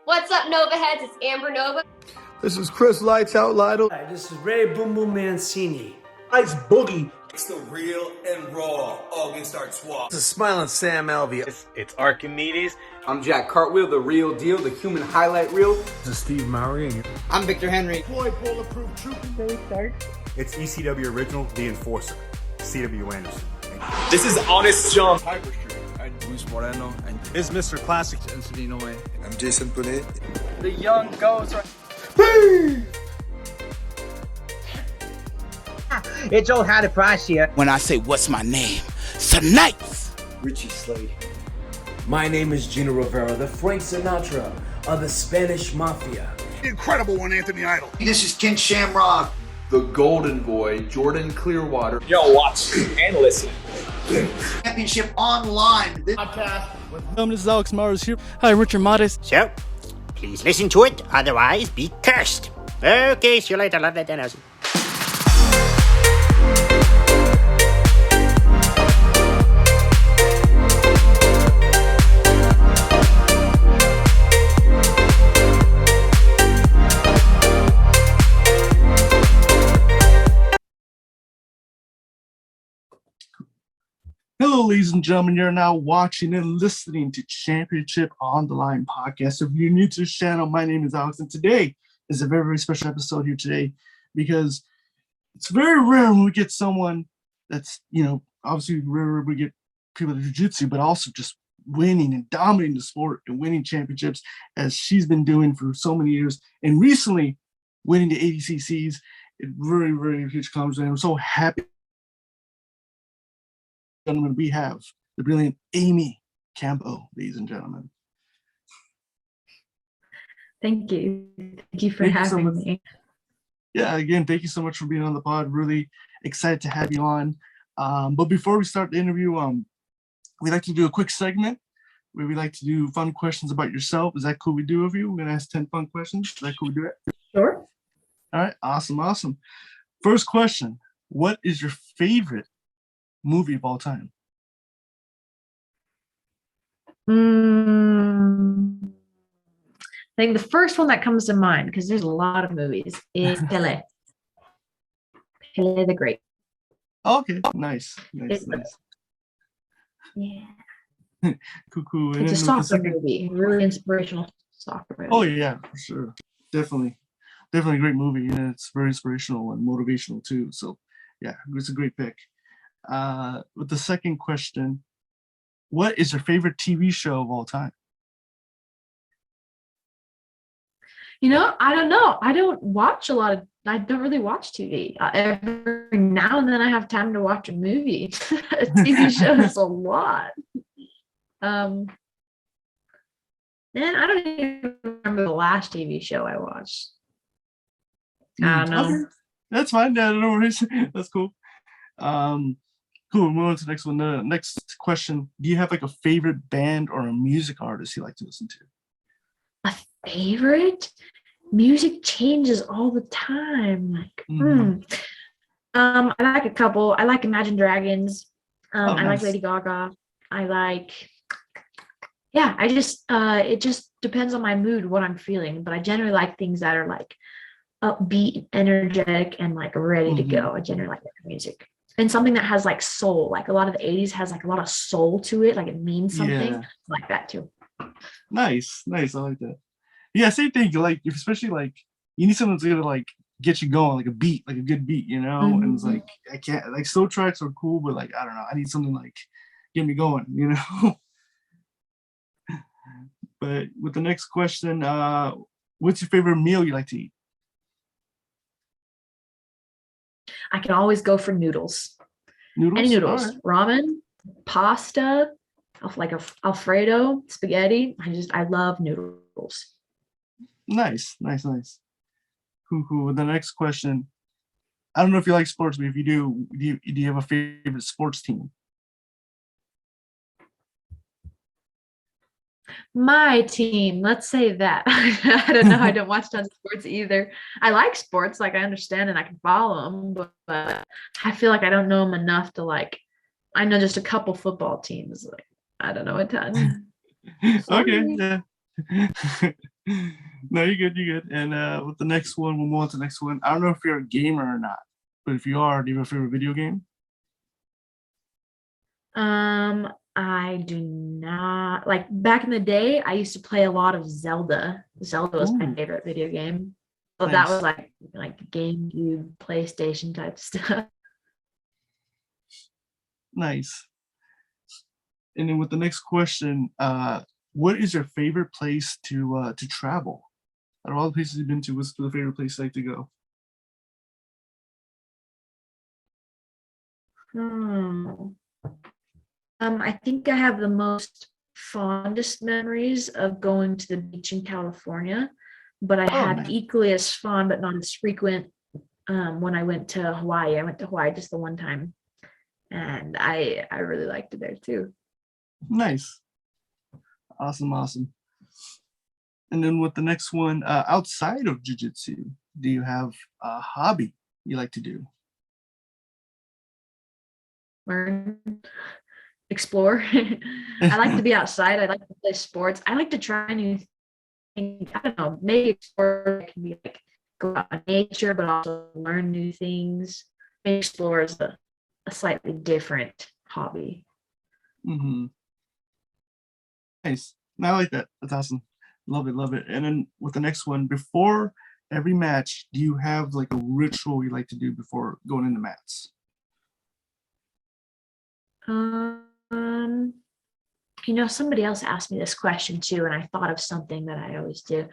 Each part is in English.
What's up, Nova Heads? It's Amber Nova. This is Chris Lights Out Lytle. Hi, this is Ray Boom Boom Mancini. Ice Boogie. It's the real and raw August Artois. This is Smiling Sam Alvey. It's Archimedes. I'm Jack Cartwheel, the real deal, the human highlight reel. This is Steve Mowry. I'm Victor Henry. Boy, Bulletproof Trooper. It's ECW Original, The Enforcer, C.W. Anderson. This is Honest John. Hyper Street. I'm Luis Moreno. And It's Mr. Classic. Anthony Noe. I'm Jason Punet. The young ghost. It's old Howdy Price here. When I say what's my name, tonight. Richie Slade. My name is Gino Rivera, the Frank Sinatra of the Spanish Mafia. Incredible one, Anthony Idol. This is Ken Shamrock. The Golden Boy, Jordan Clearwater. Yo, watch and listen. Championship online. This is Alex Mars here. Hi, Richard Modest. So, please listen to it, otherwise be cursed. Okay, see you later. Love that, Dennis. Hello, ladies and gentlemen. You're now watching and listening to Championship on the Line podcast. If you're new to this channel, my name is Alex, and today is a very, very special episode here today because it's very rare when we get someone that's, obviously rare we get people that do Jitsu, but also just winning and dominating the sport and winning championships as she's been doing for so many years, and recently winning the ADCCs. It's very, very huge accomplishment. I'm so happy. Gentlemen, we have the brilliant Amy Campo, ladies and gentlemen. Thank you. Thank you for having me. Yeah, again, thank you so much for being on the pod. Really excited to have you on. But before we start the interview, we like to do a quick segment where we like to do fun questions about yourself. Is that cool we do with you? We're going to ask 10 fun questions. Is that cool we do it? Sure. All right, awesome. First question, what is your favorite movie of all time? I think the first one that comes to mind, because there's a lot of movies, is Pele. Pele the Great. Okay, nice. Yeah. Cool. It's a soccer movie, really inspirational soccer movie. Oh yeah, for sure. Definitely a great movie, and it's very inspirational and motivational too. So yeah, it's a great pick. With the second question, what is your favorite TV show of all time? I don't know. I don't really watch TV. Every now and then I have time to watch a movie. A TV show is a lot. And I don't even remember the last TV show I watched. I don't know. Okay. That's fine. No worries. That's cool. Cool. Move on to the next one. The next question: do you have like a favorite band or a music artist you like to listen to? A favorite? Music changes all the time. I like a couple. I like Imagine Dragons. I like Lady Gaga. It just depends on my mood, what I'm feeling. But I generally like things that are like upbeat, energetic, and like ready to go. I generally like that music. And something that has like soul, like a lot of the 80s has like a lot of soul to it, like it means something. I like that too. Nice. I like that. Yeah, same thing. Like, especially like you need someone to like get you going, like a beat, like a good beat, And it's like I can't like slow tracks are cool, but like I don't know, I need something like get me going, But with the next question, what's your favorite meal you like to eat? I can always go for noodles. Any noodles. Right. Ramen, pasta, like Alfredo, spaghetti. I love noodles. Nice. Cool. The next question. I don't know if you like sports, but if you do you have a favorite sports team? My team, let's say that. I don't know. I don't watch tons of sports either. I like sports, like I understand and I can follow them, but I feel like I don't know them enough to like. I know just a couple football teams. Like I don't know a ton. Okay, yeah. No, you're good. You're good. And with the next one, we'll move on to the next one. I don't know if you're a gamer or not, but if you are, do you have a favorite video game? I do not. Like back in the day, I used to play a lot of Zelda. Zelda was my Ooh. favorite video game. But Nice. that was like GameCube, PlayStation type stuff. Nice. And then with the next question, what is your favorite place to travel? Out of all the places you've been to, what's the favorite place you like to go? I think I have the most fondest memories of going to the beach in California, but I had nice. equally as fun, but not as frequent, when I went to Hawaii. I went to Hawaii just the one time, and I really liked it there too. Nice. Awesome. And then with the next one, outside of jiu-jitsu, do you have a hobby you like to do? Learn, explore. I like to be outside. I like to play sports. I like to try new things. I don't know, maybe explore can be like go out in nature, but also learn new things. Maybe explore is a slightly different hobby. Mm-hmm. Nice. No, I like that. That's awesome. Love it. And then with the next one, before every match, do you have like a ritual you like to do before going into mats? Somebody else asked me this question too, and I thought of something that I always do.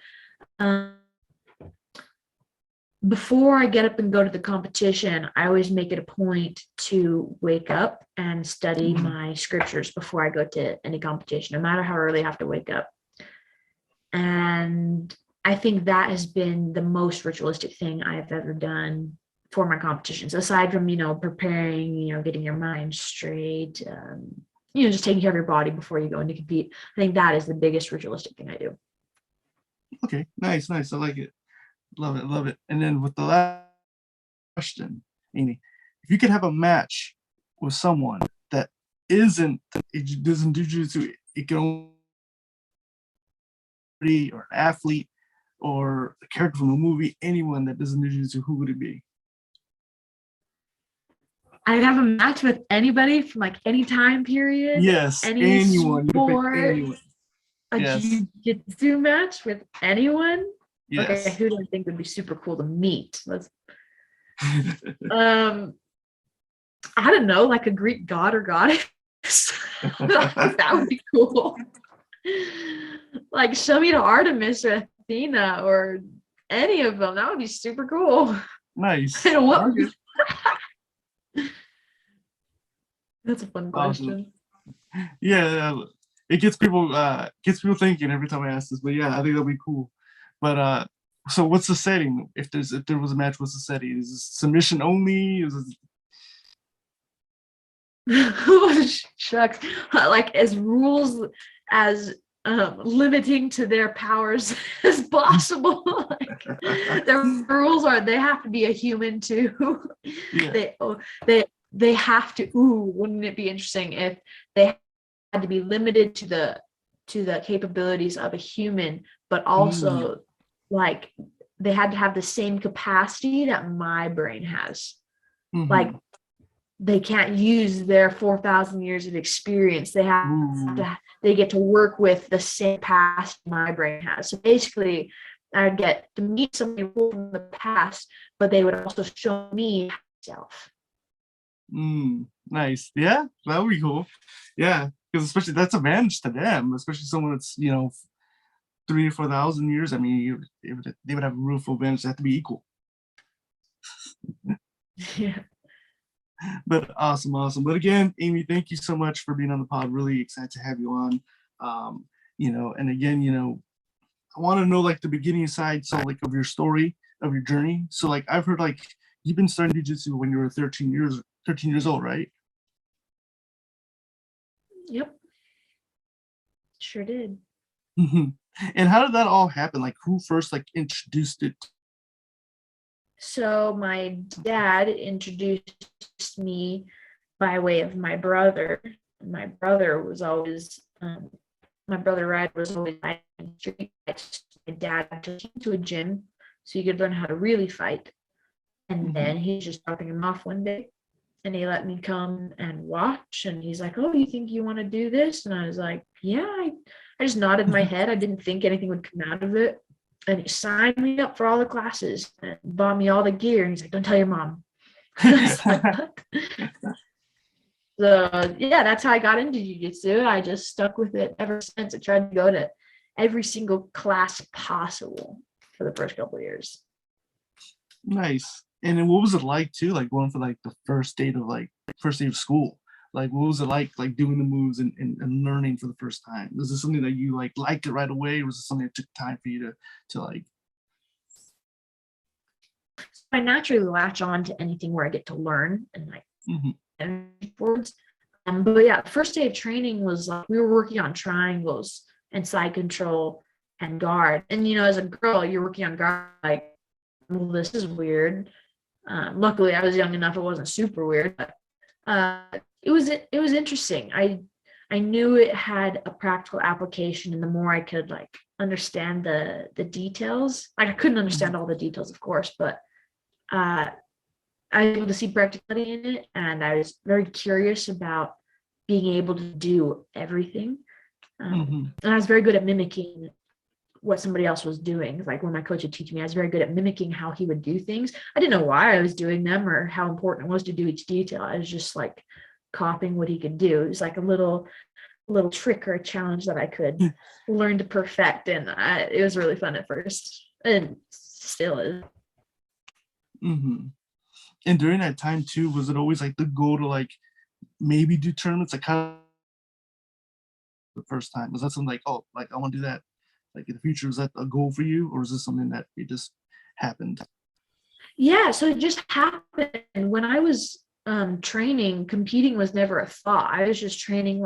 Before I get up and go to the competition, I always make it a point to wake up and study my scriptures before I go to any competition, no matter how early I have to wake up. And I think that has been the most ritualistic thing I've ever done for my competitions, aside from, preparing, getting your mind straight, just taking care of your body before you go in to compete. I think that is the biggest ritualistic thing I do. Okay, nice. I like it. Love it. And then with the last question, Amy, if you could have a match with someone that doesn't do jiu-jitsu, it can only be or an athlete or a character from a movie, anyone that doesn't do jiu-jitsu, who would it be? I'd have a match with anybody from like any time period. Yes, any anyone. sport, Anyone. a jiu-jitsu match with anyone. Yes. Okay, who do I think would be super cool to meet? I don't know, like a Greek god or goddess. That would be cool. Like show me to Artemis or Athena or any of them. That would be super cool. Nice. That's a fun question. Yeah, it gets people thinking every time I ask this. But yeah, I think that'll be cool. But so what's the setting? If there was a match, what's the setting? Is this submission only? Shucks. Like as rules as limiting to their powers as possible. Like, their rules are they have to be a human too. Yeah. They have to. Wouldn't it be interesting if they had to be limited to the capabilities of a human, but also like they had to have the same capacity that my brain has. Like they can't use their 4,000 years of experience. They get to work with the same past my brain has. So basically, I'd get to meet somebody from the past, but they would also show me myself. Nice. Yeah, that would be cool. Yeah, because especially that's advantage to them, especially someone that's 3,000 to 4,000 years. I mean, they would have a roof advantage. They have to be equal. Yeah. But awesome. But again, Amy, thank you so much for being on the pod. Really excited to have you on. And again, I want to know like the beginning side, so like of your story, of your journey. So like I've heard like you've been starting jiu-jitsu when you were 13 years old, right? Yep. Sure did. And how did that all happen? Like who first like introduced it? So my dad introduced me by way of my brother. My brother was always my brother Ryan was always my dad dad took him to a gym so he could learn how to really fight. And then he just dropping him off one day, and he let me come and watch. And he's like, "Oh, you think you want to do this?" And I was like, "Yeah." I just nodded my head. I didn't think anything would come out of it. And he signed me up for all the classes and bought me all the gear. And he's like, "Don't tell your mom." So yeah, that's how I got into jiu-jitsu. I just stuck with it ever since. I tried to go to every single class possible for the first couple of years. Nice. And then what was it like too, like going for like the first day of school? Like what was it like doing the moves and learning for the first time? Was this something that you liked it right away, or was it something that took time for you to like? I naturally latch on to anything where I get to learn and words. But yeah, the first day of training was like we were working on triangles and side control and guard. And as a girl, you're working on guard, like, well, this is weird. Luckily, I was young enough; it wasn't super weird. But it was interesting. I knew it had a practical application, and the more I could understand the details, I couldn't understand all the details, of course, but I was able to see practicality in it, and I was very curious about being able to do everything. And I was very good at mimicking what somebody else was doing. Like when my coach would teach me, I was very good at mimicking how he would do things. I didn't know why I was doing them or how important it was to do each detail. I was just copying what he could do. It was like a little trick or a challenge that I could learn to perfect. And it was really fun at first, and still is. And during that time too, was it always the goal to maybe do tournaments? The first time, was that something I want to do that in the future? Was that a goal for you, or is this something that it just happened? Yeah, so it just happened. When I was training, competing was never a thought. I was just training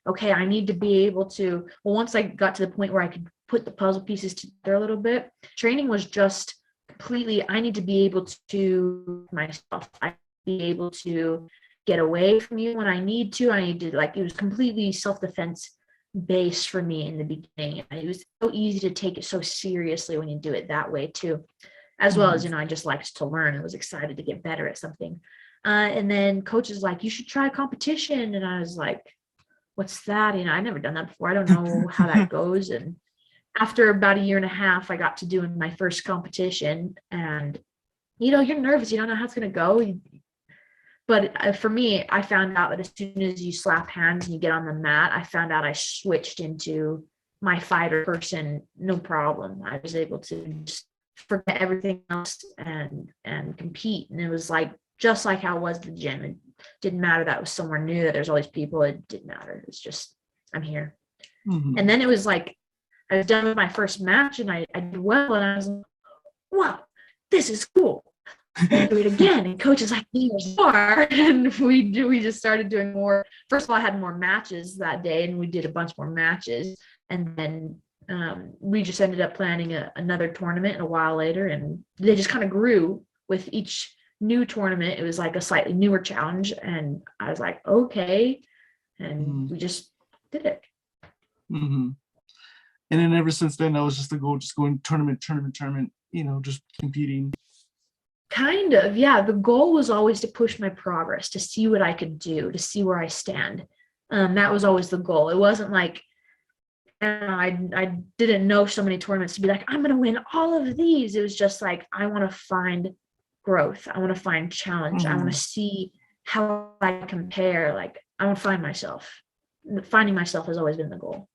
okay, I need to be able to, once I got to the point where I could put the puzzle pieces together a little bit, training was just completely, I need to be able to myself. I be able to get away from you when I need to. I need to it was completely self-defense based for me in the beginning. It was so easy to take it so seriously when you do it that way too, as well as I just liked to learn and was excited to get better at something. And then coach is like, "You should try competition," and I was like, "What's that?" I've never done that before. I don't know how that goes. And after about a year and a half, I got to doing my first competition, and you're nervous. You don't know how it's going to go. But for me, I found out that as soon as you slap hands and you get on the mat, I found out I switched into my fighter person, no problem. I was able to just forget everything else and compete. And it was just like how it was the gym. It didn't matter that it was somewhere new, that there's all these people. It didn't matter. It's just, I'm here. And then it was I was done with my first match, and I did well, and I was like, "Wow, this is cool. Do it again." And coach is like, "There's more." And we just started doing more. First of all, I had more matches that day, and we did a bunch more matches. And then we just ended up planning another tournament a while later, and they just kind of grew with each new tournament. It was a slightly newer challenge, and I was like, okay. And we just did it. And then ever since then, that was just the goal, just going tournament, just competing. Kind of, yeah. The goal was always to push my progress, to see what I could do, to see where I stand. That was always the goal. It wasn't I didn't know so many tournaments to be I'm going to win all of these. It was just I want to find growth. I want to find challenge. I want to see how I compare. I want to find myself. Finding myself has always been the goal.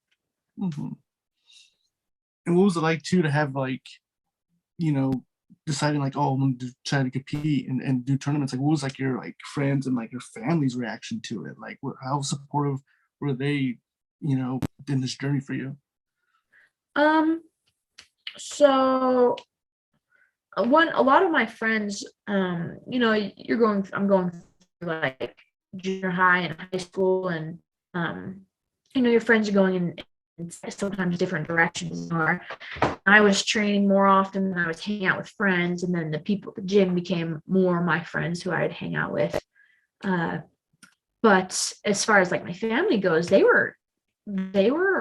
And what was it like too to have deciding oh, I'm going to try to compete and do tournaments? What was your friends and your family's reaction to it? How supportive were they, in this journey for you? So a lot of my friends, I'm going through junior high and high school, and your friends are going in sometimes different directions. I was training more often than I was hanging out with friends, and then the people at the gym became more my friends who I'd hang out with. But as far as my family goes, they were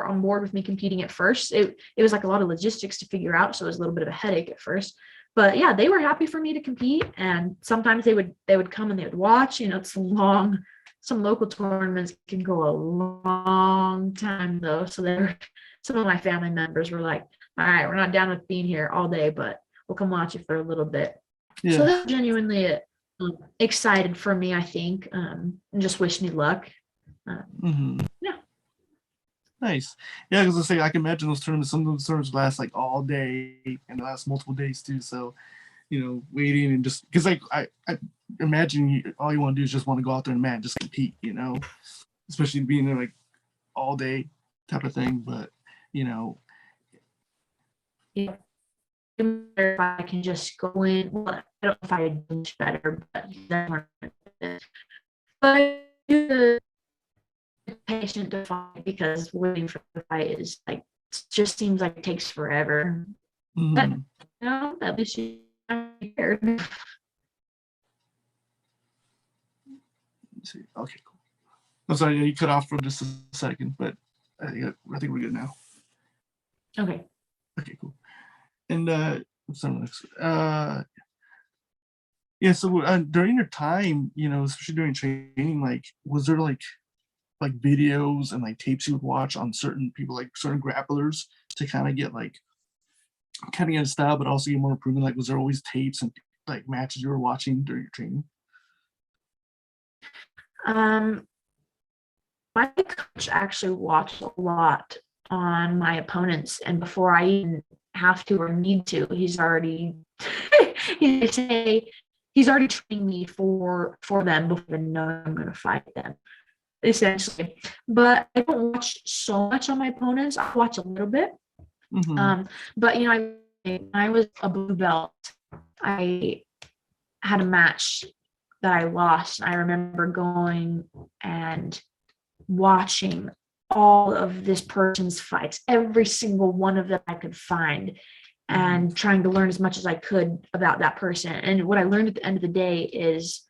were on board with me competing at first. It was like a lot of logistics to figure out, so it was a little bit of a headache at first. But yeah, they were happy for me to compete, and sometimes they would come and they would watch. You know, it's long. Some local tournaments can go a long time though. So some of my family members were like, "All right, we're not down with being here all day, but we'll come watch you for a little bit." Yeah. So they're genuinely excited for me, I think, and just wish me luck. Yeah. Nice. Yeah, because I can imagine those tournaments. Some of those tournaments last like all day and last multiple days too. So, you know, waiting and just because I imagine all you want to do is just want to go out there and just compete. You know, especially being there like all day type of thing. But you know, yeah. If I can just go in, well, I don't know if I do much better, but I do the patient to fight, because waiting for the fight is like, just seems like it takes forever. But you know, at least you care. Let's see. Okay, cool. I'm sorry, you cut off for just a second, but I think we're good now. Okay. Okay, cool. And yeah, so during your time, you know, especially during training, like, was there like videos and like tapes you would watch on certain people, like certain grapplers, to kind of get a style, but also get more improvement? Like, was there always tapes and like matches you were watching during your training? My coach actually watched a lot on my opponents, and before I even have to or need to, he's already he's already training me for them before I know I'm going to fight them, essentially. But I don't watch so much on my opponents. I watch a little bit. But you know, I was a blue belt. I had a match that I lost. I remember going and watching all of this person's fights, every single one of them I could find, and trying to learn as much as I could about that person. And what I learned at the end of the day is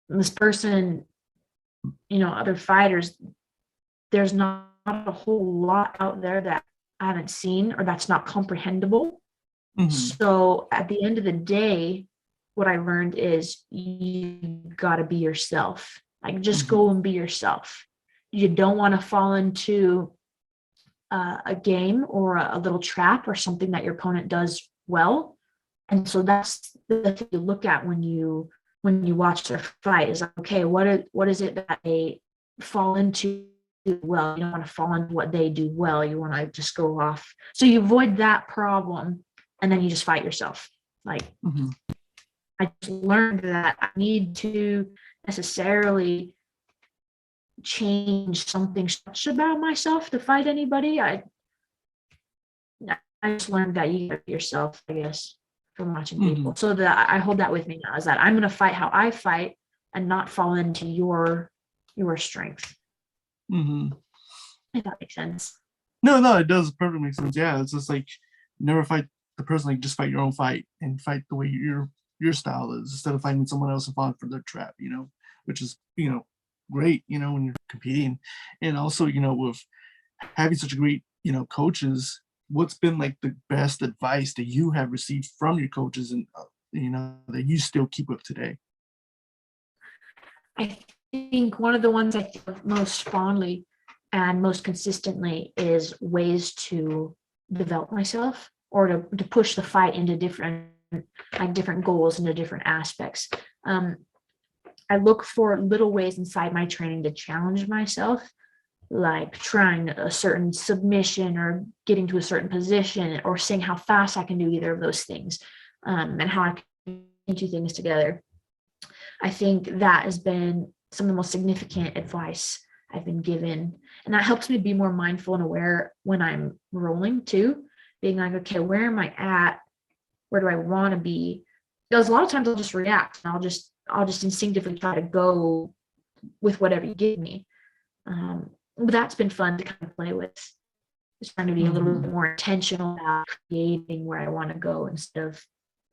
this person, you know, other fighters, there's not a whole lot out there that I haven't seen or that's not comprehensible. So at the end of the day, what I learned is you got to be yourself. Like, just go and be yourself. You don't want to fall into a game or a little trap or something that your opponent does well. And so that's the thing you look at when you watch their fight, is like, okay, what is it that they fall into well? You don't want to fall into what they do well. You want to just go off. So you avoid that problem, and then you just fight yourself. Like, I just learned that I need to necessarily change something such about myself to fight anybody. I just learned that you get yourself, I guess, from watching people. So that I hold that with me now, is that I'm going to fight how I fight and not fall into your strength. If that makes sense. No, it does perfectly make sense. Yeah, it's just like, never fight the person, like just fight your own fight and fight the way your style is, instead of finding someone else and falling for their trap, you know, which is, you know, great, you know, when you're competing. And also, you know, with having such a great, you know, coaches, what's been like the best advice that you have received from your coaches, and you know, that you still keep with today? I think one of the ones I think of most fondly and most consistently is ways to develop myself, or to push the fight into different goals, into different aspects. I look for little ways inside my training to challenge myself, like trying a certain submission or getting to a certain position, or seeing how fast I can do either of those things, and how I can do things together. I think that has been some of the most significant advice I've been given. And that helps me be more mindful and aware when I'm rolling too, being like, okay, where am I at? Where do I want to be? Because a lot of times I'll just react, and I'll just instinctively try to go with whatever you give me. But that's been fun to kind of play with. Just trying to be a little bit more intentional about creating where I want to go instead of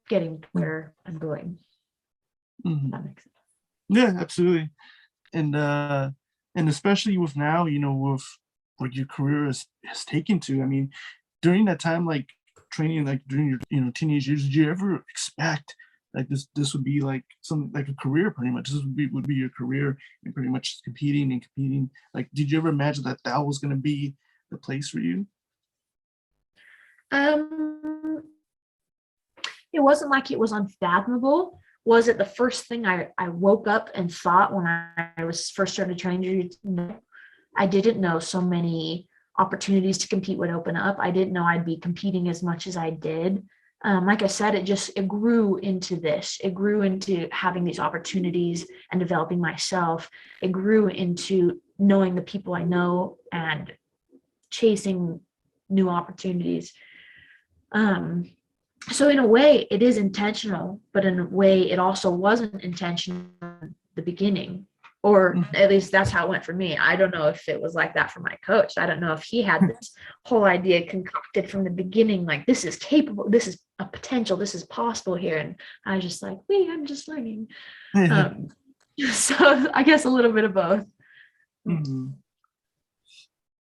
getting to where I'm going. That makes sense. Yeah, absolutely. And especially with now, you know, with like your career has taken to. I mean, during that time, like training, like during your teenage years, did you ever expect like this would be like some like a career pretty much? This would be your career and pretty much competing. Like, did you ever imagine that was going to be the place for you? It wasn't like it was unfathomable. Was it the first thing I woke up and thought when I was first started training? No, I didn't know so many opportunities to compete would open up. I didn't know I'd be competing as much as I did. Like I said, it grew into this. It grew into having these opportunities and developing myself. It grew into knowing the people I know and chasing new opportunities. So in a way, it is intentional, but in a way, it also wasn't intentional in the beginning, or at least that's how it went for me. I don't know if it was like that for my coach. I don't know if he had this whole idea concocted from the beginning, like this is capable, this is a potential, this is possible here. And I was just like, I'm just learning. So I guess a little bit of both. Mm-hmm.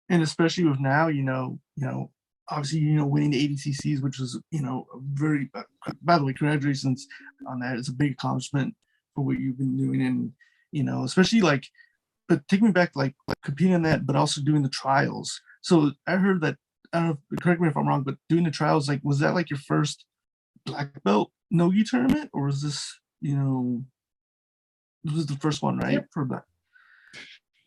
And especially with now, obviously, winning the ADCCs, which was, a very, by the way, congratulations on that. It's a big accomplishment for what you've been doing. And, especially but take me back, like competing in that, but also doing the trials. So I heard that, I don't know, correct me if I'm wrong, but doing the trials, like, was that like your first black belt no-gi tournament? Or was this, this was the first one, right? Yep. For black.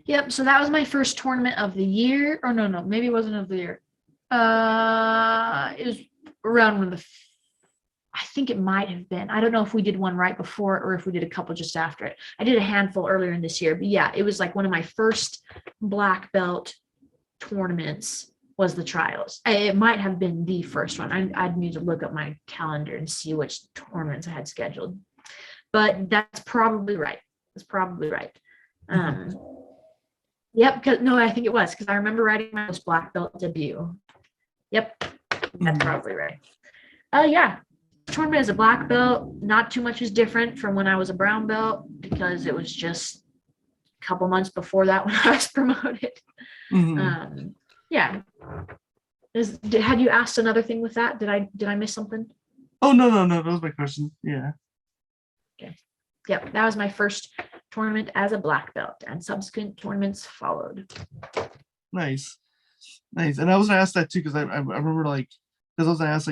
Yep. So that was my first tournament of the year. Or no, maybe it wasn't of the year. It was around when I think it might have been. I don't know if we did one right before or if we did a couple just after it. I did a handful earlier in this year, but yeah, it was like one of my first black belt tournaments was the trials. It might have been the first one. I'd need to look up my calendar and see which tournaments I had scheduled, but that's probably right. That's probably right. Yep. I think it was because I remember writing my first black belt debut. Yep, that's probably right. Yeah, tournament as a black belt, not too much is different from when I was a brown belt because it was just a couple months before that when I was promoted. Yeah. Had you asked another thing with that? Did I miss something? Oh, no, that was my question. Yeah. Okay. Yep, that was my first tournament as a black belt, and subsequent tournaments followed. Nice. And I was gonna ask that too because I remember because I was gonna ask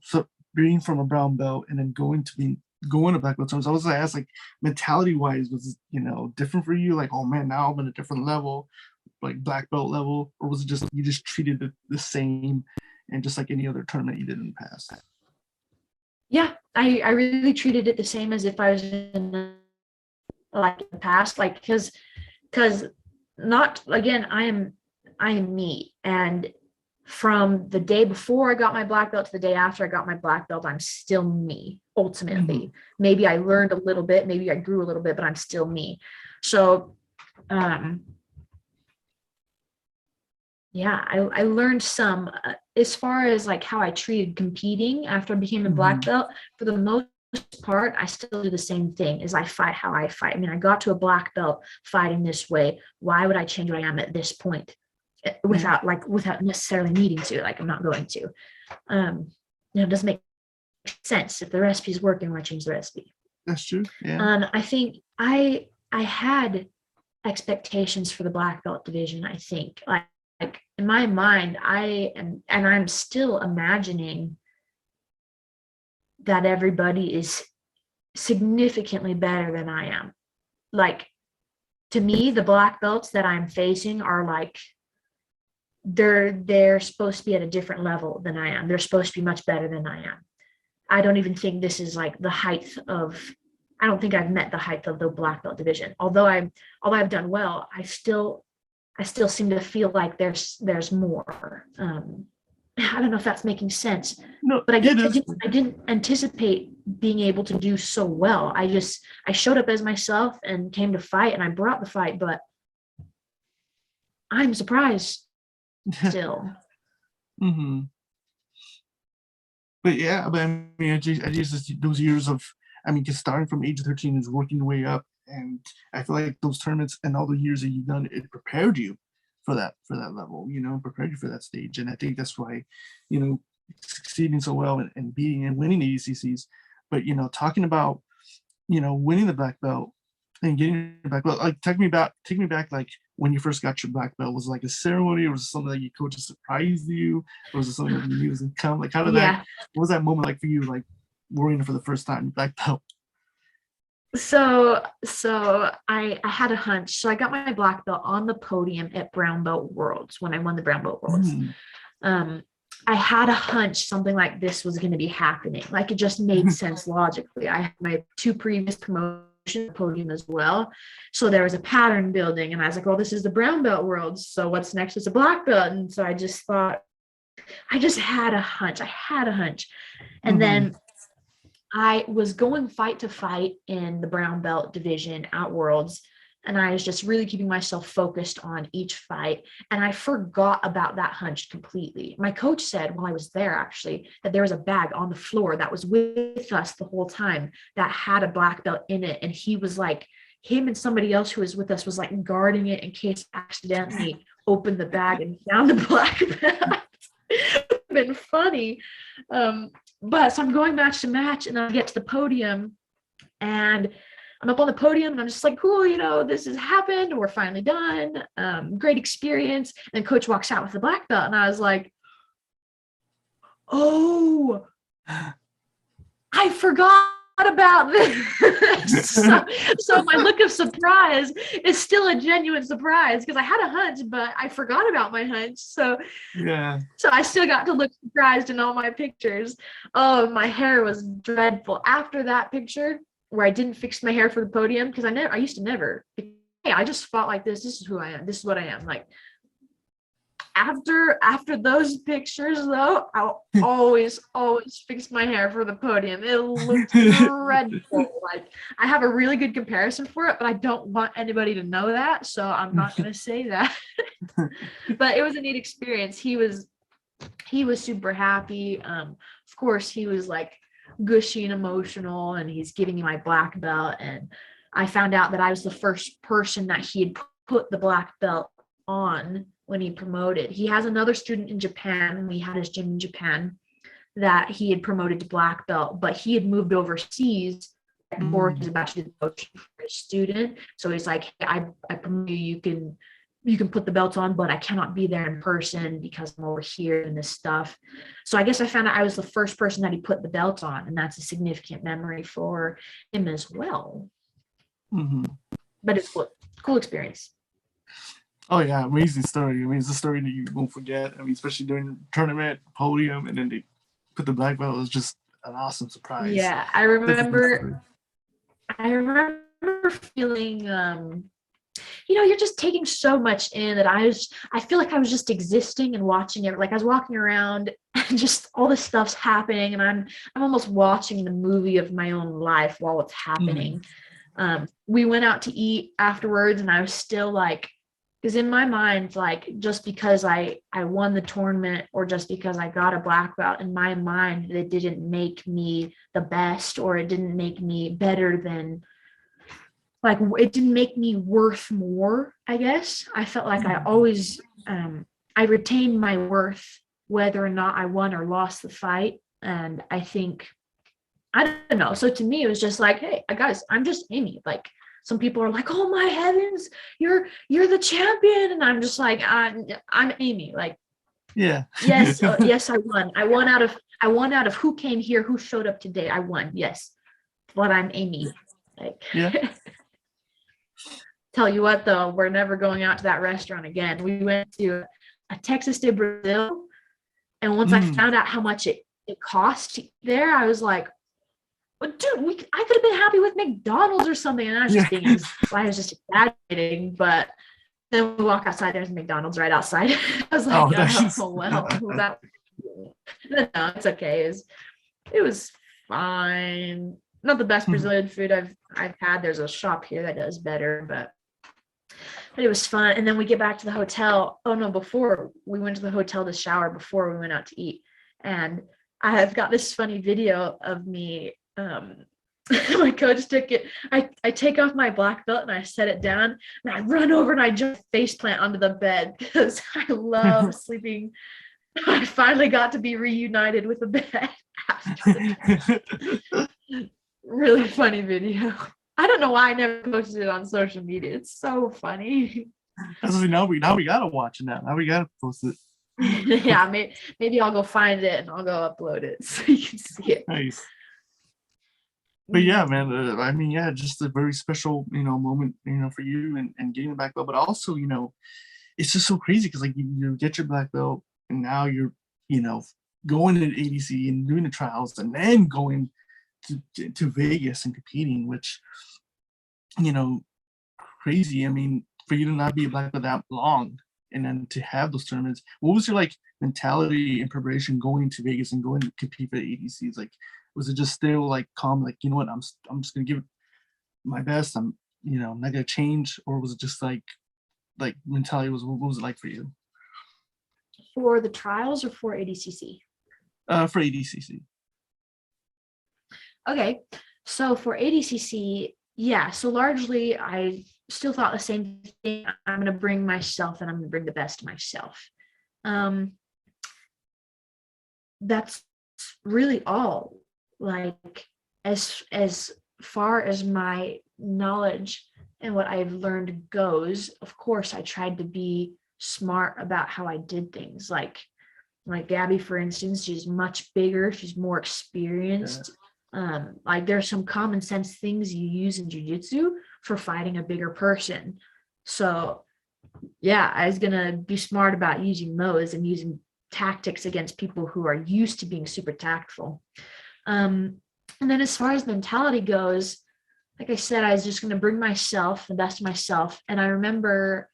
so being from a brown belt and then going to black belt terms. I was gonna ask mentality wise was different for you? Like, oh man, now I'm at a different level, like black belt level, or was it just you just treated it the same and just like any other tournament you did in the past? Yeah, I really treated it the same as if I was in the past, because not again, I am me, and from the day before I got my black belt to the day after I got my black belt, I'm still me ultimately. Maybe I learned a little bit, maybe I grew a little bit, but I'm still me. So yeah, I learned some as far as how I treated competing after I became a black belt. For the most part, I still do the same thing as I fight how I fight. I mean, I got to a black belt fighting this way. Why would I change what I am at this point without necessarily needing to? I'm not going to. It doesn't make sense. If the recipe is working, why change the recipe? That's true. Yeah. I think I had expectations for the black belt division. I think in my mind, I'm still imagining that everybody is significantly better than I am. To me, the black belts that I'm facing are they're supposed to be at a different level than I am. They're supposed to be much better than I am. I don't even think this is the height of, I don't think I've met the height of the black belt division. Although I've done well, I still seem to feel like there's more. I don't know if that's making sense. No, but I didn't anticipate being able to do so well. I showed up as myself and came to fight, and I brought the fight, but I'm surprised still. But yeah, I mean, I just those years of, because starting from age 13 is working your way up, and I feel like those tournaments and all the years that you've done, it prepared you for that level, prepare you for that stage. And I think that's why, succeeding so well and beating and winning the ADCCs. But talking about winning the black belt and getting the black belt, like take me back like when you first got your black belt. Was it like a ceremony, or was it something that your coach surprised you, or was it something that you knew was gonna come? Like, how did that, what was that moment like for you, like winning for the first time black belt? So I had a hunch. So I got my black belt on the podium at Brown Belt Worlds when I won the Brown Belt Worlds. I had a hunch something like this was going to be happening. Like, it just made sense logically. I had my 2 previous promotion podium as well. So there was a pattern building, and I was like, well, this is the Brown Belt Worlds. So what's next is a black belt. And so I just thought, I just had a hunch. And then I was going fight to fight in the brown belt division at Worlds, and I was just really keeping myself focused on each fight. And I forgot about that hunch completely. My coach said while I was there, actually, that there was a bag on the floor that was with us the whole time that had a black belt in it. And he was like, him and somebody else who was with us was like guarding it in case I accidentally opened the bag and found the black belt. It's been funny. But so I'm going match to match, and I get to the podium, and I'm up on the podium, and I'm just like, cool, this has happened. We're finally done. Great experience. And coach walks out with the black belt, and I was like, oh, I forgot about this. so my look of surprise is still a genuine surprise, because I had a hunch, but I forgot about my hunch. So I still got to look surprised in all my pictures. Oh, my hair was dreadful after that picture where I didn't fix my hair for the podium, because I used to never. Hey, I just fought like this. This is who I am. This is what I am. Like, after those pictures, though, I'll always fix my hair for the podium. It looked dreadful. Like, I have a really good comparison for it, but I don't want anybody to know that, so I'm not going to say that. But it was a neat experience. He was super happy. Of course, he was like gushy and emotional, and he's giving me my black belt. And I found out that I was the first person that he had put the black belt on when he promoted. He has another student in Japan, and we had his gym in Japan, that he had promoted to black belt, but he had moved overseas before he was about to do the coaching for his student. So he's like, hey, I promote you, you can put the belt on, but I cannot be there in person because I'm over here and this stuff. So I guess I found out I was the first person that he put the belt on, and that's a significant memory for him as well. But it's cool experience. Oh yeah, amazing story. I mean, it's a story that you won't forget. I mean, especially during the tournament, podium, and then they put the black belt. It was just an awesome surprise. Yeah, I remember feeling, you're just taking so much in that I feel like I was just existing and watching it. Like, I was walking around and just all this stuff's happening, and I'm almost watching the movie of my own life while it's happening. We went out to eat afterwards, and I was still like, because in my mind, like, just because I won the tournament, or just because I got a black belt, in my mind, it didn't make me the best, or it didn't make me better than, like, it didn't make me worth more, I guess. I felt like I always, I retained my worth, whether or not I won or lost the fight. And I think, I don't know. So to me, it was just like, hey, guys, I'm just Amy. Like, some people are like, oh my heavens, you're the champion. And I'm just like, I'm Amy. Like, yeah. Yes, yes, I won. I won out of who came here, who showed up today. I won. Yes. But I'm Amy. Like, yeah. Tell you what, though, we're never going out to that restaurant again. We went to a Texas de Brazil, and once I found out how much it cost there, I was like, well, dude, I could have been happy with McDonald's or something. And I was just thinking, I was just exaggerating. But then we walk outside, there's McDonald's right outside. I was like, well, no, it's okay. It was fine. Not the best Brazilian food I've had. There's a shop here that does better, but it was fun. And then we get back to the hotel. Oh no, before we went to the hotel to shower before we went out to eat. And I have got this funny video of me My coach took it. I take off my black belt and I set it down and I run over and I just face plant onto the bed because I love sleeping. I finally got to be reunited with the bed after. Really funny video. I don't know why I never posted it on social media. It's so funny. Now we gotta watch it now. Now we gotta post it. Yeah, maybe I'll go find it and I'll go upload it so you can see it. Nice. But yeah, man, I mean, yeah, just a very special, moment, for you and getting the black belt. But also, it's just so crazy because like you get your black belt and now you're, going to ADC and doing the trials and then going to Vegas and competing, which, crazy. I mean, for you to not be a black belt that long and then to have those tournaments, what was your like mentality and preparation going to Vegas and going to compete for the ADCs? Like, was it just still like calm, like, you know what, I'm just gonna give it my best, I'm not gonna change, or was it just like mentality what was it like for you? For the trials or for ADCC? For ADCC. Okay, so for ADCC, yeah, so largely I still thought the same thing. I'm going to bring myself and I'm going to bring the best of myself. That's really all. Like, as far as my knowledge and what I've learned goes, of course, I tried to be smart about how I did things. Like Gabi, for instance, she's much bigger, she's more experienced. Yeah. Like there's some common sense things you use in jiu-jitsu for fighting a bigger person. So yeah, I was gonna be smart about using those and using tactics against people who are used to being super tactful. And then as far as mentality goes, like I said, I was just gonna bring myself, the best of myself. And I remember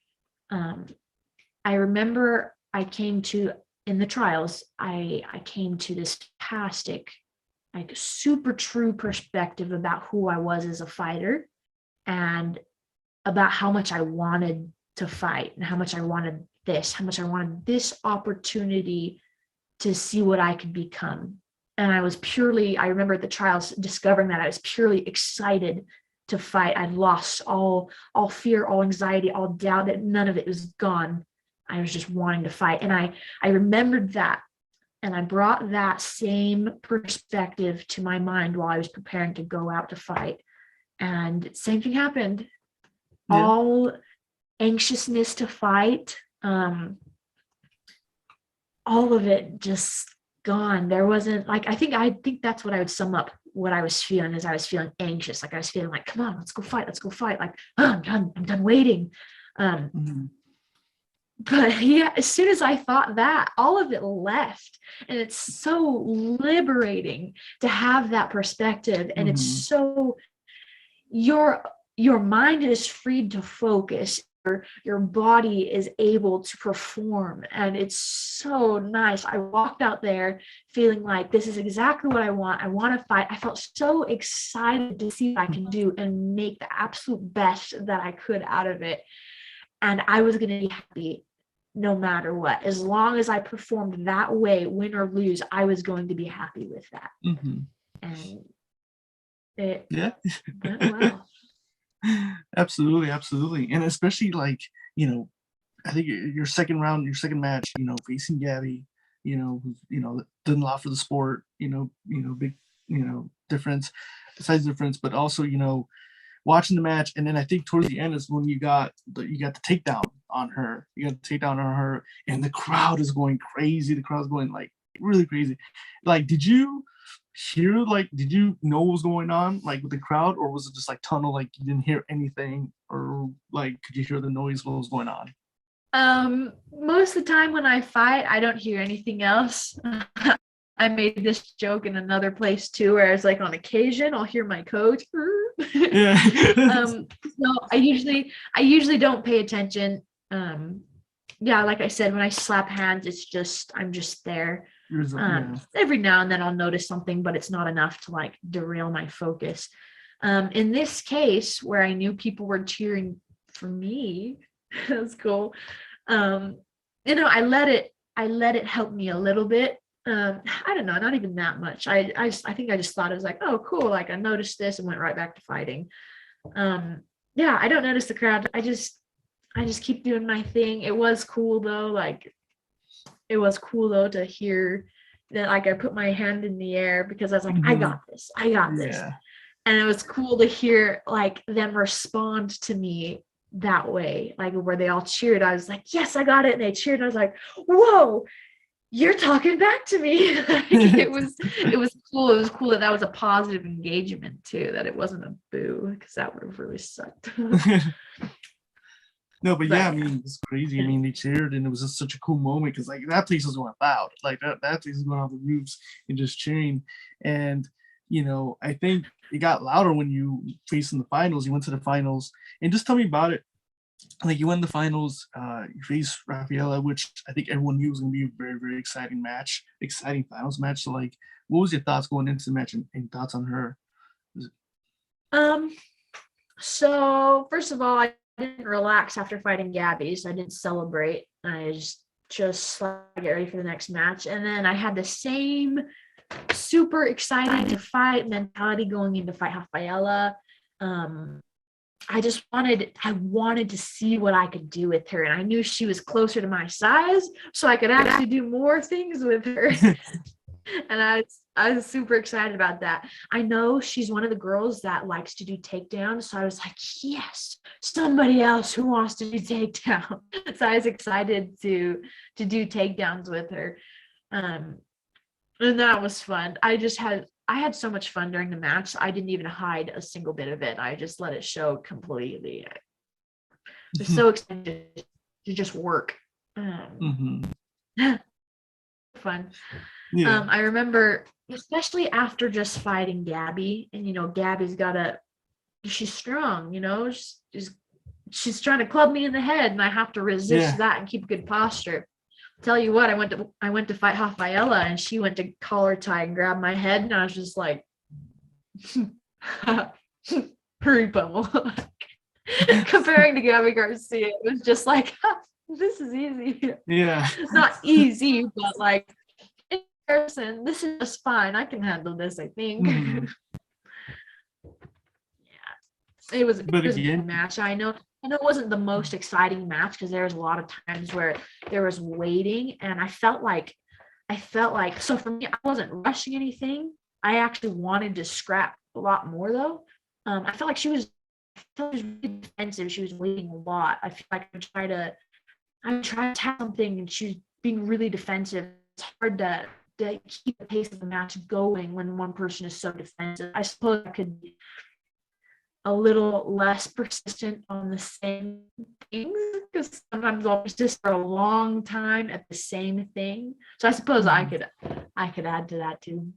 I came to, in the trials, I came to this fantastic, like super true perspective about who I was as a fighter and about how much I wanted to fight and how much I wanted this opportunity to see what I could become. And I remember at the trials discovering that I was purely excited to fight. I'd lost all fear, all anxiety, all doubt, that none of it was gone. I was just wanting to fight. And I remembered that. And I brought that same perspective to my mind while I was preparing to go out to fight. And same thing happened. Yeah. All anxiousness to fight, all of it just gone. There wasn't like, I think that's what I would sum up what I was feeling, is I was feeling anxious. Like I was feeling like, come on, let's go fight. Like, oh, I'm done waiting. But yeah, as soon as I thought that, all of it left. And it's so liberating to have that perspective. And it's so, your mind is freed to focus. Your body is able to perform. And it's so nice. I walked out there feeling like this is exactly what I want. I want to fight. I felt so excited to see what I can do and make the absolute best that I could out of it. And I was going to be happy no matter what. As long as I performed that way, win or lose, I was going to be happy with that. And it went well. Absolutely. And especially like, I think your second match, facing Gabi, who's, done a lot for the sport, big, difference, size difference, but also, watching the match. And then I think towards the end is when you got the takedown on her. And the crowd is going crazy. The crowd's going like really crazy. Like, did you know what was going on like with the crowd, or was it just like tunnel, like you didn't hear anything, or like could you hear the noise, what was going on? Most of the time when I fight, I don't hear anything else. I made this joke in another place too, where it's like on occasion I'll hear my coach. Yeah. So I usually don't pay attention. Yeah, like I said, when I slap hands, I'm just there. Every now and then I'll notice something, but it's not enough to like derail my focus. In this case, where I knew people were cheering for me, that's cool. I let it help me a little bit. I don't know, not even that much. I think I just thought it was like, oh, cool. Like I noticed this and went right back to fighting. Yeah, I don't notice the crowd. I just keep doing my thing. It was cool though. Like it was cool though to hear that like I put my hand in the air because I was like, I got this. Yeah. And it was cool to hear like them respond to me that way, like where they all cheered. I was like, yes, I got it. And they cheered. And I was like, whoa, you're talking back to me. Like, it was cool. It was cool that was a positive engagement too, that it wasn't a boo, because that would have really sucked. No, but yeah, I mean, it's crazy. I mean, they cheered, and it was just such a cool moment because like that place was going loud, like that place was going off the roofs and just cheering. And you know, I think it got louder when you faced in the finals. You went to the finals, and just tell me about it. Like you won the finals, you faced Rafaela, which I think everyone knew was going to be a very, very exciting match, exciting finals match. So like, what was your thoughts going into the match and thoughts on her? So first of all, I didn't relax after fighting Gabi, so I didn't celebrate. I just get ready for the next match. And then I had the same super excited to fight mentality going into fight Rafaela. I wanted to see what I could do with her, and I knew she was closer to my size, so I could actually do more things with her. And I was super excited about that. I know she's one of the girls that likes to do takedowns, so I was like, yes, somebody else who wants to do takedown. So I was excited to do takedowns with her, and that was fun. I had so much fun during the match. I didn't even hide a single bit of it. I just let it show completely. I was so excited to just work. Fun. Yeah. I remember, especially after just fighting Gabi, and you know, Gabi's she's strong, you know, she's trying to club me in the head, and I have to resist that and keep good posture. Tell you what, I went to fight Rafaela, and she went to collar tie and grab my head, and I was just like, hurry pummel. Comparing to Gabi Garcia, it was just like, this is easy. Yeah. Not easy, but like in person, this is just fine. I can handle this, I think. Yeah. It was a good match. I know it wasn't the most exciting match because there was a lot of times where there was waiting, and I felt like so for me, I wasn't rushing anything. I actually wanted to scrap a lot more though. I felt like she was really defensive. She was waiting a lot. I feel like I tried to tap something, and she was being really defensive. It's hard to keep the pace of the match going when one person is so defensive. I suppose I could be a little less persistent on the same things, because sometimes I'll persist for a long time at the same thing. So I suppose I could add to that too.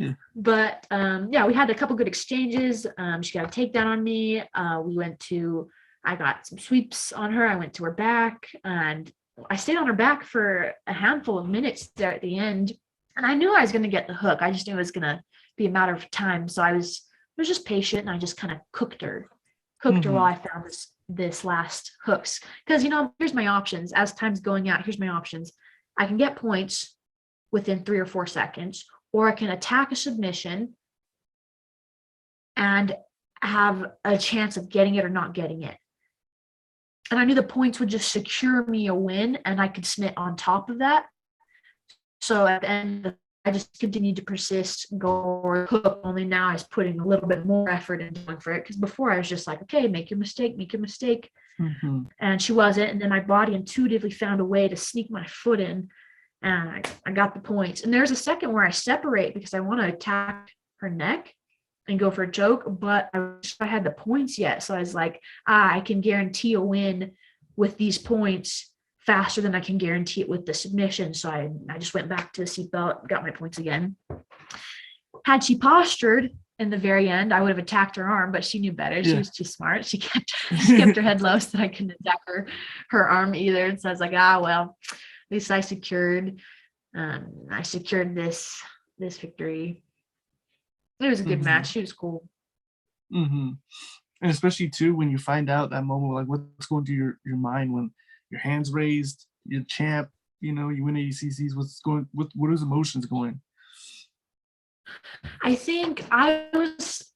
Yeah. But yeah, we had a couple good exchanges. She got a takedown on me. I got some sweeps on her. I went to her back, and I stayed on her back for a handful of minutes there at the end. And I knew I was going to get the hook. I just knew it was going to be a matter of time. So I was just patient, and I just kind of cooked her while I found this last hooks. Because, you know, here's my options. As time's going out, here's my options. I can get points within 3 or 4 seconds, or I can attack a submission and have a chance of getting it or not getting it. And I knew the points would just secure me a win, and I could submit on top of that. So at the end, I just continued to persist, go or hook. Only now I was putting a little bit more effort into going for it, because before I was just like, okay, make your mistake. And she wasn't. And then my body intuitively found a way to sneak my foot in, and I got the points. And there's a second where I separate because I want to attack her neck and go for a choke, but I had the points yet. So I was like, I can guarantee a win with these points faster than I can guarantee it with the submission. So I just went back to the seatbelt, got my points again. Had she postured in the very end, I would have attacked her arm, but she knew better. She was too smart. She kept her head low so that I couldn't attack her arm either. And so I was like, well, at least I secured this victory. It was a good match. She was cool. And especially too, when you find out that moment, like what's going through your mind when your hands raised, you're champ, you win ADCCs. What is emotions going? I think I was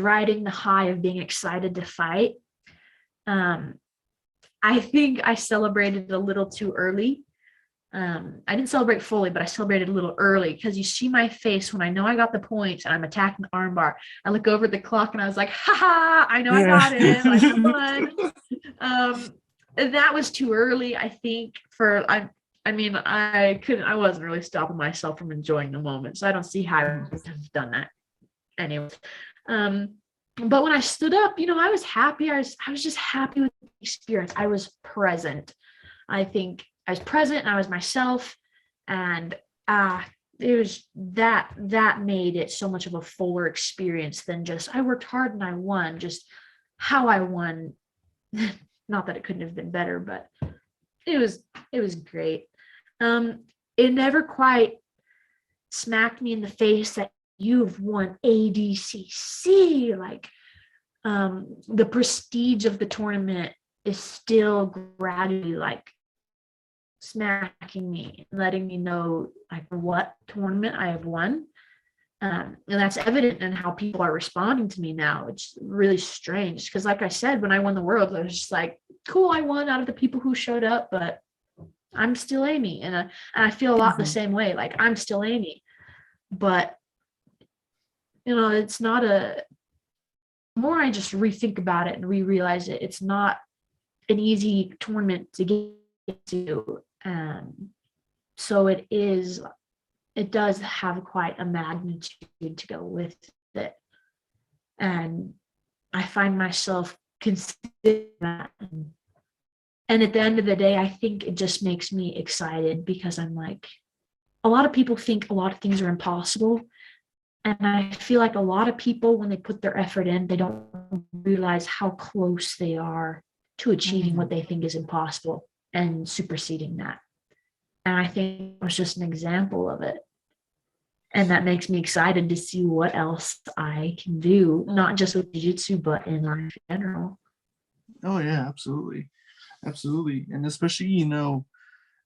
riding the high of being excited to fight. I think I celebrated a little too early. I didn't celebrate fully, but I celebrated a little early because you see my face when I know I got the points and I'm attacking the armbar. I look over at the clock and I was like, ha, I know I got it. Like, come on. And that was too early, I think, I wasn't really stopping myself from enjoying the moment. So I don't see how I would have done that anyway. But when I stood up, I was happy. I was just happy with the experience. I was present. I think I was present and I was myself. And it was that made it so much of a fuller experience than just I worked hard and I won. Just how I won. Not that it couldn't have been better, but it was great. It never quite smacked me in the face that you've won ADCC. Like, the prestige of the tournament is still gradually like smacking me, letting me know like what tournament I have won. And that's evident in how people are responding to me now. It's really strange because, like I said, when I won the world, I was just like, cool, I won out of the people who showed up, but I'm still Amy. And I feel a lot the same way. Like, I'm still Amy. But, it's not the more I just rethink about it and realize it, it's not an easy tournament to get to. So it does have quite a magnitude to go with it. And I find myself considering that. And at the end of the day, I think it just makes me excited because I'm like, a lot of people think a lot of things are impossible. And I feel like a lot of people, when they put their effort in, they don't realize how close they are to achieving what they think is impossible and superseding that. And I think it was just an example of it. And that makes me excited to see what else I can do, not just with jiu-jitsu, but in life in general. Oh yeah, absolutely. And especially,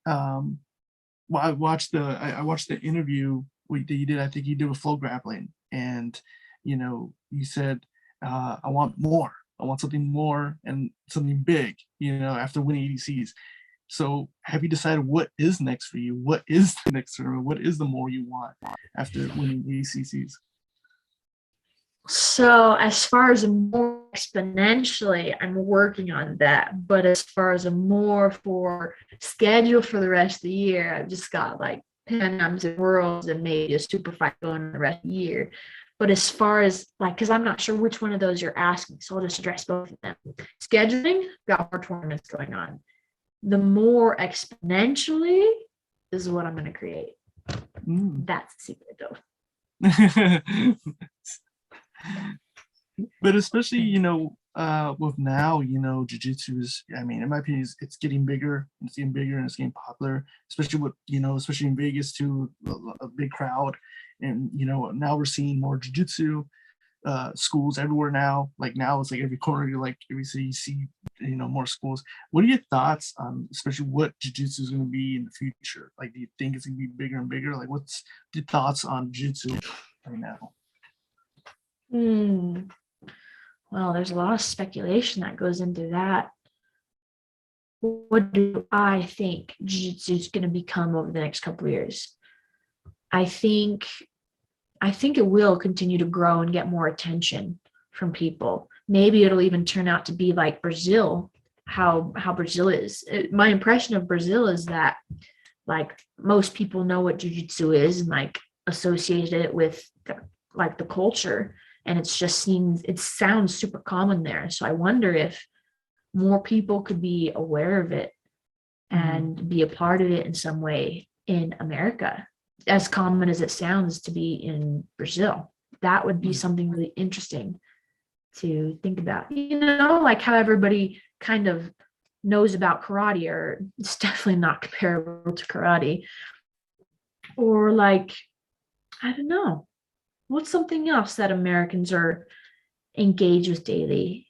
I watched the interview that you did. I think you did with Flow Grappling, and you said, I want more. I want something more and something big, after winning ADCs. So have you decided what is next for you? What is the next tournament? What is the more you want after winning ADCCs? So as far as more exponentially, I'm working on that. But as far as a more for schedule for the rest of the year, I've just got like Pan Ams and Worlds and maybe a super fight going the rest of the year. But as far as like, because I'm not sure which one of those you're asking, so I'll just address both of them. Scheduling, got more tournaments going on. The more exponentially is what I'm going to create. That's the secret though. But especially, with now, jiu-jitsu is, in my opinion, it's getting bigger. It's getting bigger and it's getting popular, especially especially in Vegas too, a big crowd. And, now we're seeing more jiu-jitsu schools everywhere now. Like now it's like every corner, every city you see, more schools. What are your thoughts on especially what jiu-jitsu is going to be in the future? Like, do you think it's going to be bigger and bigger? Like, what's your thoughts on jiu-jitsu right now? Well, there's a lot of speculation that goes into that. What do I think jiu-jitsu is going to become over the next couple of years? I think it will continue to grow and get more attention from people. Maybe it'll even turn out to be like Brazil, how Brazil is. My impression of Brazil is that like most people know what jiu-jitsu is and like associate it with like the culture. And it sounds super common there. So I wonder if more people could be aware of it and be a part of it in some way in America, as common as it sounds to be in Brazil. That would be something really interesting to think about. Like how everybody kind of knows about karate, or it's definitely not comparable to karate. Or like, I don't know. What's something else that Americans are engaged with daily?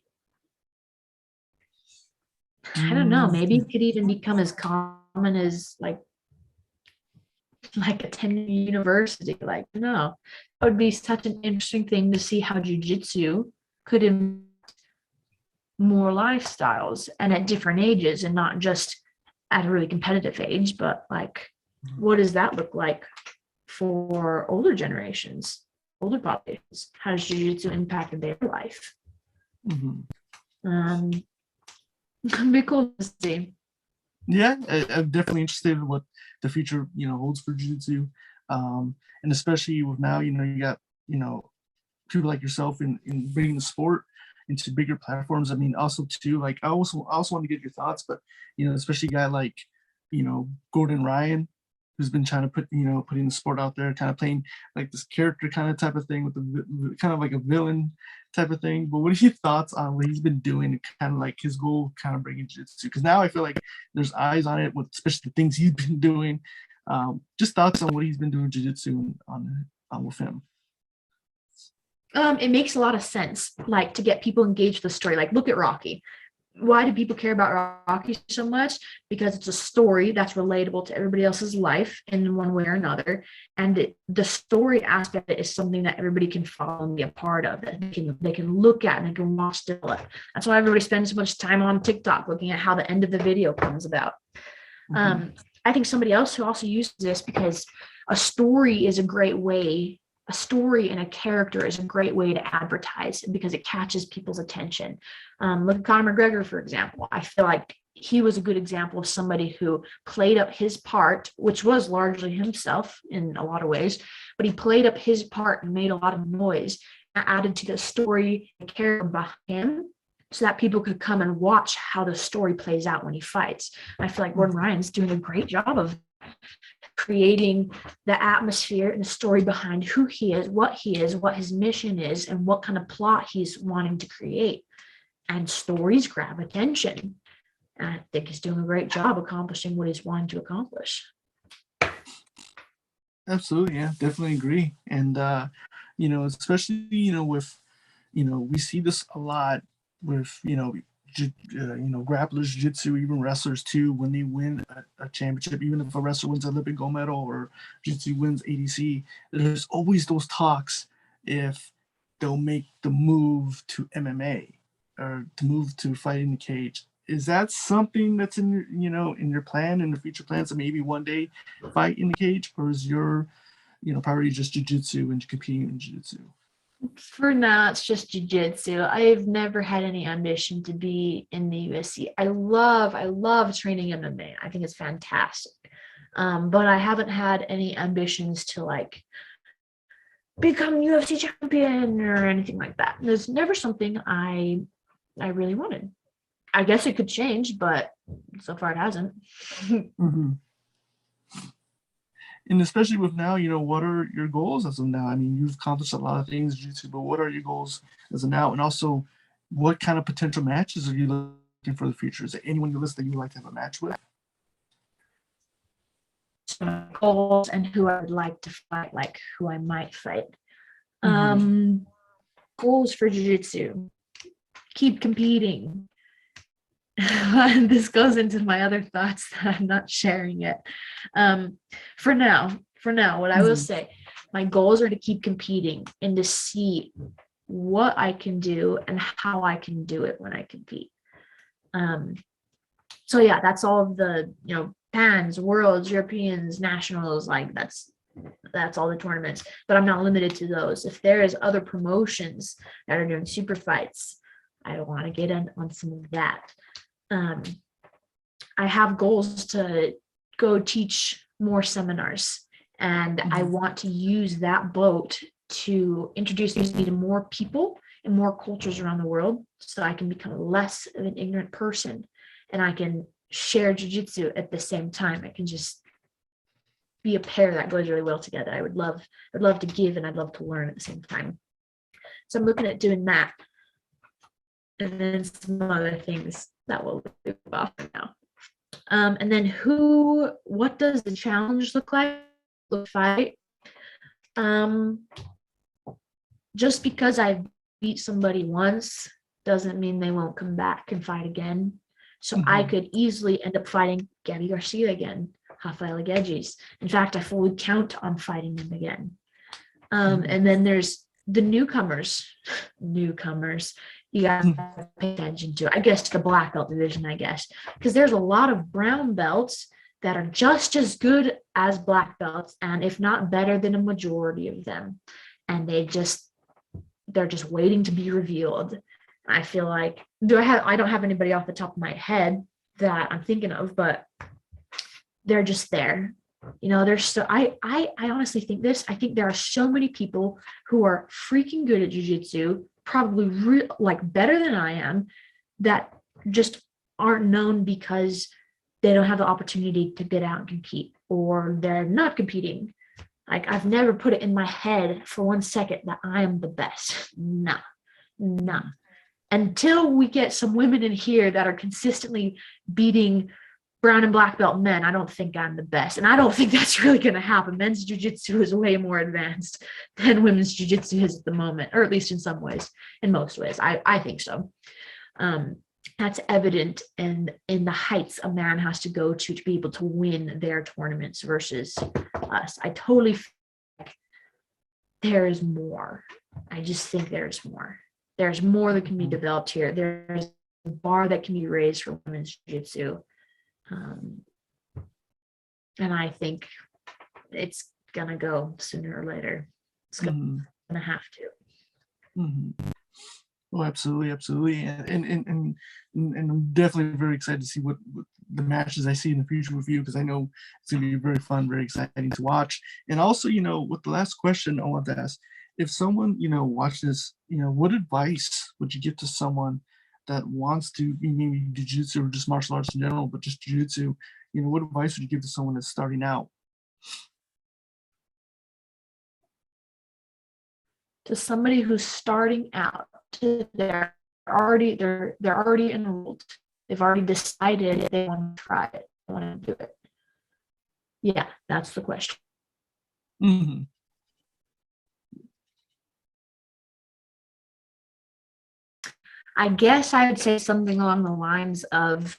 I don't know, maybe it could even become as common as like attending university. Like, no, that would be such an interesting thing to see how jujitsu could impact more lifestyles and at different ages, and not just at a really competitive age, but like, what does that look like for older generations, older populations? How does jiu-jitsu impact their life? Be cool to see. Yeah, I'm definitely interested in what the future, holds for jiu-jitsu. And especially with now, you got, people like yourself in bringing the sport into bigger platforms. I mean, also too, like I also want to get your thoughts, but especially a guy like, Gordon Ryan, who's been trying to putting the sport out there, kind of playing like this character kind of type of thing with the kind of like a villain type of thing. But what are your thoughts on what he's been doing, kind of like his goal, kind of bringing jiu-jitsu? Because now I feel like there's eyes on it, with especially the things he's been doing. Just thoughts on what he's been doing jiu-jitsu on with him. It makes a lot of sense, like to get people engaged with the story. Like, look at Rocky. Why do people care about Rocky so much? Because it's a story that's relatable to everybody else's life in one way or another. And the story aspect of it is something that everybody can follow and be a part of, that they can look at and they can watch develop. That's why everybody spends so much time on TikTok looking at how the end of the video comes about. I think somebody else who also uses this, because a story is a great way, a story and a character is a great way to advertise, because it catches people's attention. Look at Conor McGregor, for example. I feel like he was a good example of somebody who played up his part, which was largely himself in a lot of ways, but he played up his part and made a lot of noise, added to the story and character behind him, so that people could come and watch how the story plays out when he fights. I feel like Gordon Ryan's doing a great job of creating the atmosphere and the story behind who he is, what his mission is, and what kind of plot he's wanting to create. And stories grab attention. And I think he's doing a great job accomplishing what he's wanting to accomplish. Absolutely, yeah, definitely agree. And especially with we see this a lot with grapplers, jiu-jitsu, even wrestlers too, when they win a championship, even if a wrestler wins an Olympic gold medal or jiu-jitsu wins ADCC, there's always those talks if they'll make the move to MMA or to move to fighting the cage. Is that something that's in your plan, in the future plans, to maybe one day fight in the cage, or is your priority just jiu-jitsu and competing in jiu-jitsu? For now, it's just jiu-jitsu. I've never had any ambition to be in the UFC. I love training MMA. I think it's fantastic. But I haven't had any ambitions to like become UFC champion or anything like that. There's never something I really wanted. I guess it could change, but so far it hasn't. And especially with now, what are your goals as of now? I mean, you've accomplished a lot of things, jiu-jitsu, but what are your goals as of now? And also, what kind of potential matches are you looking for the future? Is there anyone on your list that you would like to have a match with? Goals and who I would like to fight, like who I might fight. Goals for jiu-jitsu: keep competing. This goes into my other thoughts that I'm not sharing yet. For now, what I will say, my goals are to keep competing and to see what I can do and how I can do it when I compete. So yeah, that's all of the, Pans, Worlds, Europeans, Nationals, like that's all the tournaments, but I'm not limited to those. If there is other promotions that are doing super fights, I want to get in on some of that. I have goals to go teach more seminars, and I want to use that boat to introduce me to more people and more cultures around the world, so I can become less of an ignorant person and I can share jiu-jitsu at the same time. I can just be a pair that goes really well together. I'd love to give, and I'd love to learn at the same time. So I'm looking at doing that. And then some other things that will move off now. And then what does the challenge look like? Fight. Just because I beat somebody once doesn't mean they won't come back and fight again. So I could easily end up fighting Gabi Garcia again, Rafaela Gedges. In fact, I fully count on fighting them again. And then there's the newcomers. You got to pay attention to, I guess, the black belt division, I guess, because there's a lot of brown belts that are just as good as black belts, and if not better than a majority of them. And they're just waiting to be revealed. I feel like I don't have anybody off the top of my head that I'm thinking of, but they're just there. You know, there's so I honestly think this. I think there are so many people who are freaking good at jiu-jitsu, probably better than I am, that just aren't known because they don't have the opportunity to get out and compete, or they're not competing. Like, I've never put it in my head for 1 second that I am the best. Nah. Until we get some women in here that are consistently beating brown and black belt men, I don't think I'm the best. And I don't think that's really going to happen. Men's jiu-jitsu is way more advanced than women's jiu-jitsu is at the moment, or at least in some ways, in most ways. I think so. That's evident in the heights a man has to go to be able to win their tournaments versus us. I totally feel like there is more. I just think there's more. There's more that can be developed here. There's a bar that can be raised for women's jiu-jitsu. And I think it's gonna go sooner or later. It's gonna have to. Oh, absolutely, and I'm definitely very excited to see what the matches I see in the future with you, because I know it's gonna be very fun, very exciting to watch. And also, with the last question I want to ask, if someone watches this, what advice would you give to someone that wants to be maybe jiu-jitsu or just martial arts in general, but just jiu-jitsu? What advice would you give to someone that's starting out? To somebody who's starting out, they're already enrolled. They've already decided they want to try it, they want to do it. Yeah, that's the question. I guess I would say something along the lines of,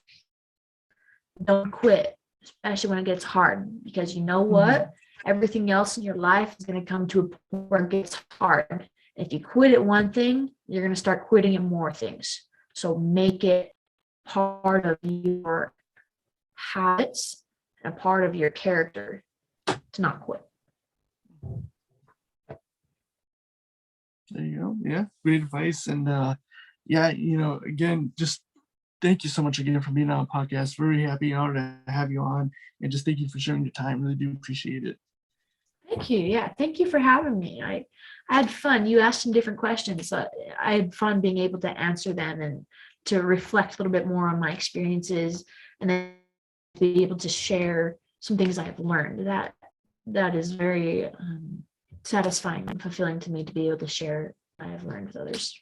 don't quit, especially when it gets hard, because you know what? Everything else in your life is going to come to a point where it gets hard. If you quit at one thing, you're going to start quitting at more things. So make it part of your habits and a part of your character to not quit. There you go. Yeah, great advice. And again, just thank you so much again for being on the podcast. Very happy and honored to have you on, and just thank you for sharing your time. Really do appreciate it. Thank you. Yeah, thank you for having me. I had fun. You asked some different questions. I had fun being able to answer them and to reflect a little bit more on my experiences, and then be able to share some things I've learned. That is very satisfying and fulfilling to me, to be able to share what I've learned with others.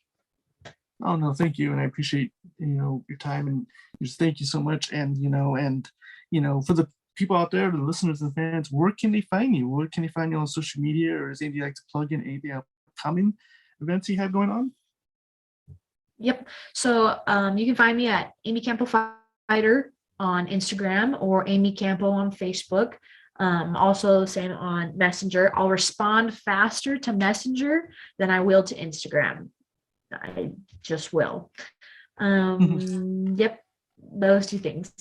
Oh no, thank you, and I appreciate your time, and just thank you so much. And for the people out there, the listeners and fans, where can they find you? Where can they find you on social media, or is anything you like to plug in, anything upcoming events you have going on? Yep. So you can find me at Amy Campo Fighter on Instagram, or Amy Campo on Facebook. Also same on Messenger. I'll respond faster to Messenger than I will to Instagram. I just will. Yep, those two things.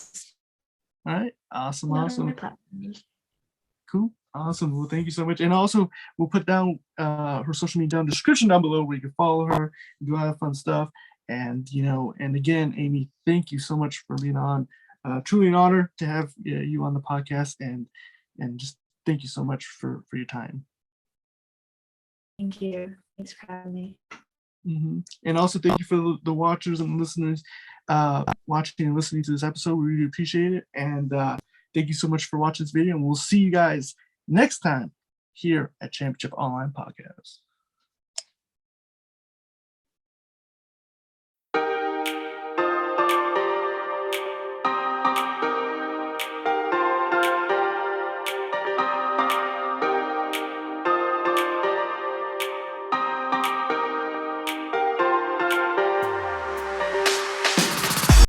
All right, awesome. Cool, awesome. Well, thank you so much. And also, we'll put down her social media down in the description down below, where you can follow her, do a lot of fun stuff. And and again, Amy, thank you so much for being on. Truly an honor to have you on the podcast, and just thank you so much for your time. Thank you. Thanks for having me. And also thank you for the watchers and listeners watching and listening to this episode. We really appreciate it. And thank you so much for watching this video, and we'll see you guys next time here at Championship Online Podcast.